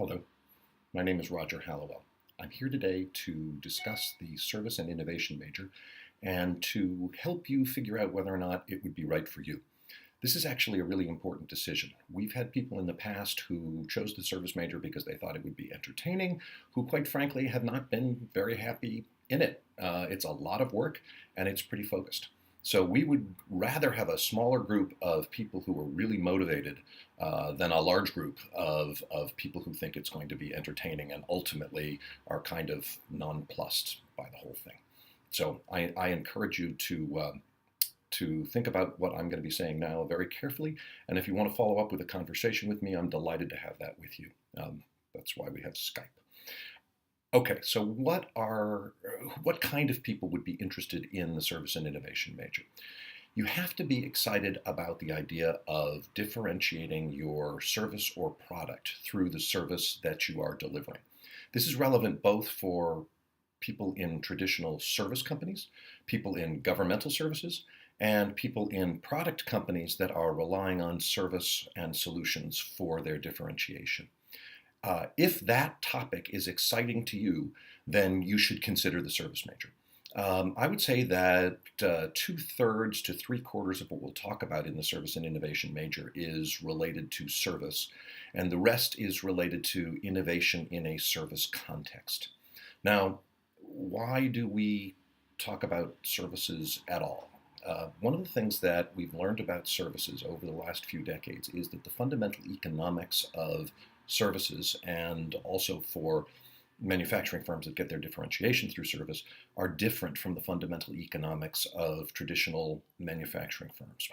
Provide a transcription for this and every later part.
Hello, my name is Roger Hallowell. I'm here today to discuss the Service and Innovation major and to help you figure out whether or not it would be right for you. This is actually a really important decision. We've had people in the past who chose the service major because they thought it would be entertaining, who quite frankly have not been very happy in it. It's a lot of work and it's pretty focused. So we would rather have a smaller group of people who are really motivated than a large group of people who think it's going to be entertaining and ultimately are kind of nonplussed by the whole thing. So I encourage you to think about what I'm going to be saying now very carefully. And if you want to follow up with a conversation with me, I'm delighted to have that with you. That's why we have Skype. Okay, so what kind of people would be interested in the Service and Innovation major? You have to be excited about the idea of differentiating your service or product through the service that you are delivering. This is relevant both for people in traditional service companies, people in governmental services, and people in product companies that are relying on service and solutions for their differentiation. If that topic is exciting to you, then you should consider the service major. I would say that 2/3 to 3/4 of what we'll talk about in the Service and Innovation major is related to service, and the rest is related to innovation in a service context. Now, why do we talk about services at all? One of the things that we've learned about services over the last few decades is that the fundamental economics of services, and also for manufacturing firms that get their differentiation through service, are different from the fundamental economics of traditional manufacturing firms.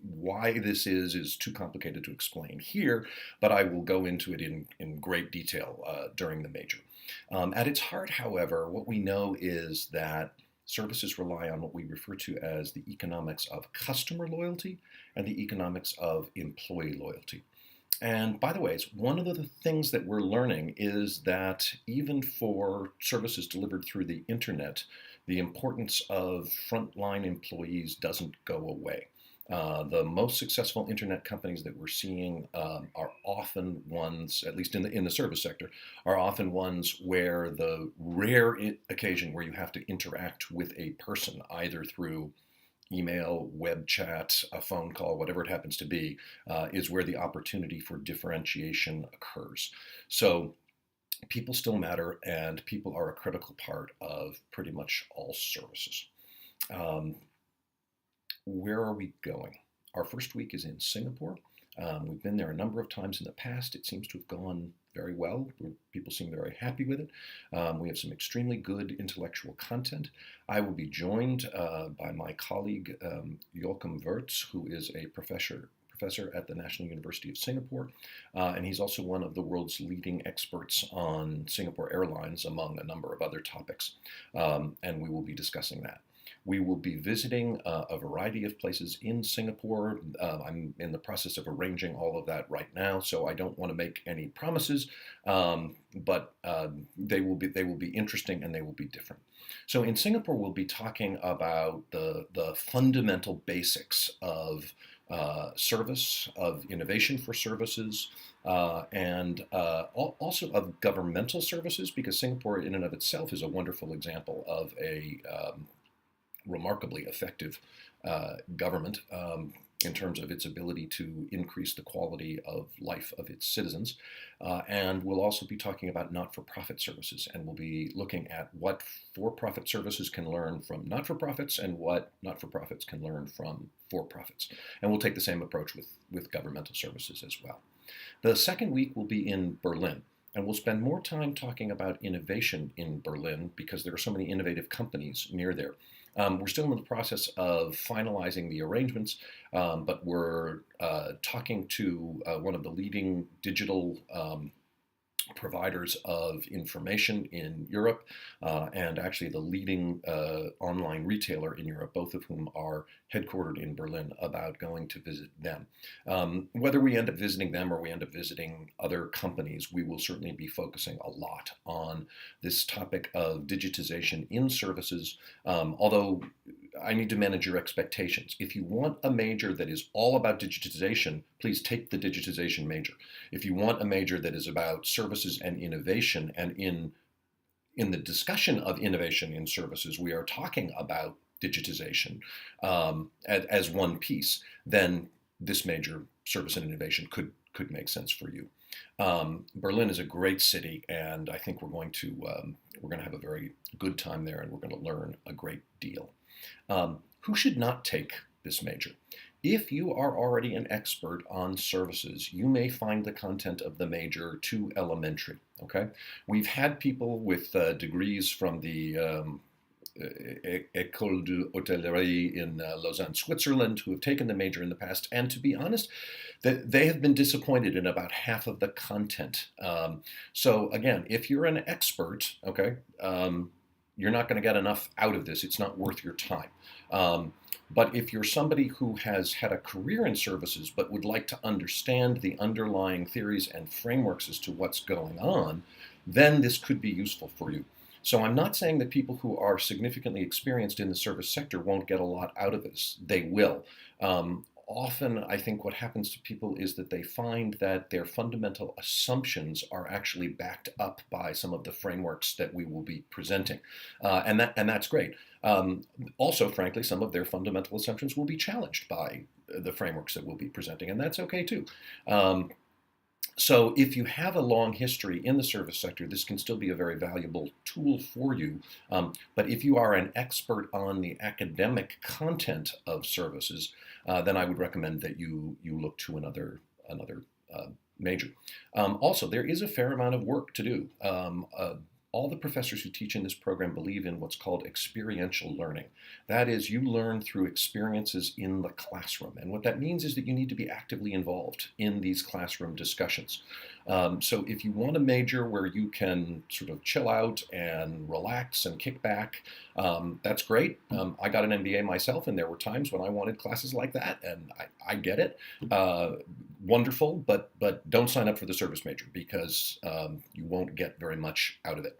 Why this is too complicated to explain here, but I will go into it in great detail during the major. At its heart, however, what we know is that services rely on what we refer to as the economics of customer loyalty and the economics of employee loyalty. And by the way, one of the things that we're learning is that even for services delivered through the internet, the importance of frontline employees doesn't go away. The most successful internet companies that we're seeing are often ones, at least in the service sector, are often ones where the rare occasion where you have to interact with a person, either through email, web chat, a phone call, whatever it happens to be, is where the opportunity for differentiation occurs. So people still matter, and people are a critical part of pretty much all services. Where are we going? Our first week is in Singapore. We've been there a number of times in the past. It seems to have gone very well. People seem very happy with it. We have some extremely good intellectual content. I will be joined by my colleague Joachim Wirtz, who is a professor at the National University of Singapore, and he's also one of the world's leading experts on Singapore Airlines, among a number of other topics, and we will be discussing that. We will be visiting a variety of places in Singapore. I'm in the process of arranging all of that right now, so I don't want to make any promises, but they will be interesting and they will be different. So in Singapore, we'll be talking about the fundamental basics of service, of innovation for services, and also of governmental services, because Singapore in and of itself is a wonderful example of a remarkably effective government in terms of its ability to increase the quality of life of its citizens. And we'll also be talking about not-for-profit services, and we'll be looking at what for-profit services can learn from not-for-profits and what not-for-profits can learn from for-profits. And we'll take the same approach with governmental services as well. The second week will be in Berlin. And we'll spend more time talking about innovation in Berlin because there are so many innovative companies near there. We're still in the process of finalizing the arrangements, but we're talking to one of the leading digital providers of information in Europe, and actually the leading online retailer in Europe, both of whom are headquartered in Berlin, about going to visit them. Whether we end up visiting them or we end up visiting other companies, we will certainly be focusing a lot on this topic of digitization in services, although I need to manage your expectations. If you want a major that is all about digitization, please take the digitization major. If you want a major that is about services and innovation, and in the discussion of innovation in services, we are talking about digitization as one piece, then this major, service and innovation, could make sense for you. Berlin is a great city, and I think we're going to have a very good time there, and we're going to learn a great deal. Who should not take this major? If you are already an expert on services, you may find the content of the major too elementary. Okay, we've had people with degrees from the École d'Hôtellerie in Lausanne, Switzerland, who have taken the major in the past, and to be honest, they have been disappointed in about half of the content. So again, if you're an expert, okay, you're not going to get enough out of this. It's not worth your time. But if you're somebody who has had a career in services but would like to understand the underlying theories and frameworks as to what's going on, then this could be useful for you. So I'm not saying that people who are significantly experienced in the service sector won't get a lot out of this. They will. Often, I think what happens to people is that they find that their fundamental assumptions are actually backed up by some of the frameworks that we will be presenting, and that's great. Also, frankly, some of their fundamental assumptions will be challenged by the frameworks that we'll be presenting, and that's okay too. So if you have a long history in the service sector, this can still be a very valuable tool for you. But if you are an expert on the academic content of services, then I would recommend that you look to another major. Also, there is a fair amount of work to do. All the professors who teach in this program believe in what's called experiential learning. That is, you learn through experiences in the classroom. And what that means is that you need to be actively involved in these classroom discussions. So if you want a major where you can sort of chill out and relax and kick back, that's great. I got an MBA myself, and there were times when I wanted classes like that, and I get it. Wonderful, but don't sign up for the service major, because you won't get very much out of it.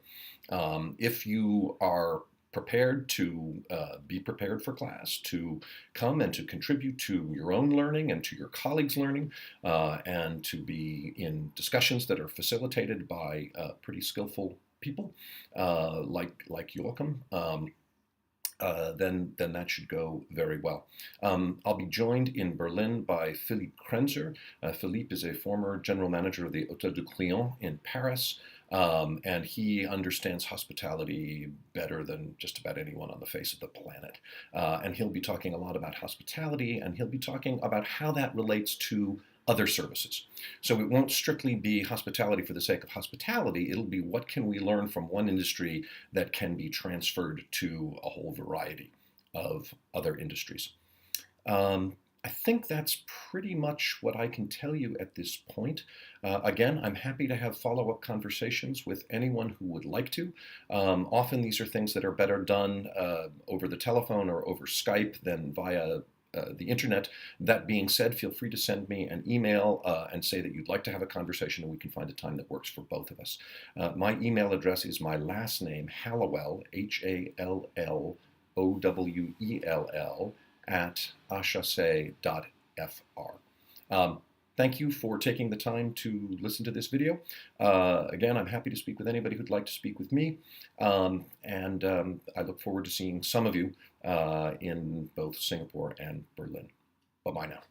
If you are prepared to be prepared for class, to come and to contribute to your own learning and to your colleagues' learning, and to be in discussions that are facilitated by pretty skillful people like Joachim, then that should go very well. I'll be joined in Berlin by Philippe Krenzer. Philippe is a former general manager of the Hôtel du Crillon in Paris, and he understands hospitality better than just about anyone on the face of the planet. And he'll be talking a lot about hospitality, and he'll be talking about how that relates to other services. So it won't strictly be hospitality for the sake of hospitality. It'll be what can we learn from one industry that can be transferred to a whole variety of other industries. I think that's pretty much what I can tell you at this point. Again, I'm happy to have follow-up conversations with anyone who would like to. Often these are things that are better done over the telephone or over Skype than via the internet. That being said, feel free to send me an email and say that you'd like to have a conversation, and we can find a time that works for both of us. My email address is my last name, Hallowell, Hallowell, @hsc.fr. Thank you for taking the time to listen to this video. Again, I'm happy to speak with anybody who'd like to speak with me, and I look forward to seeing some of you in both Singapore and Berlin. Bye-bye now.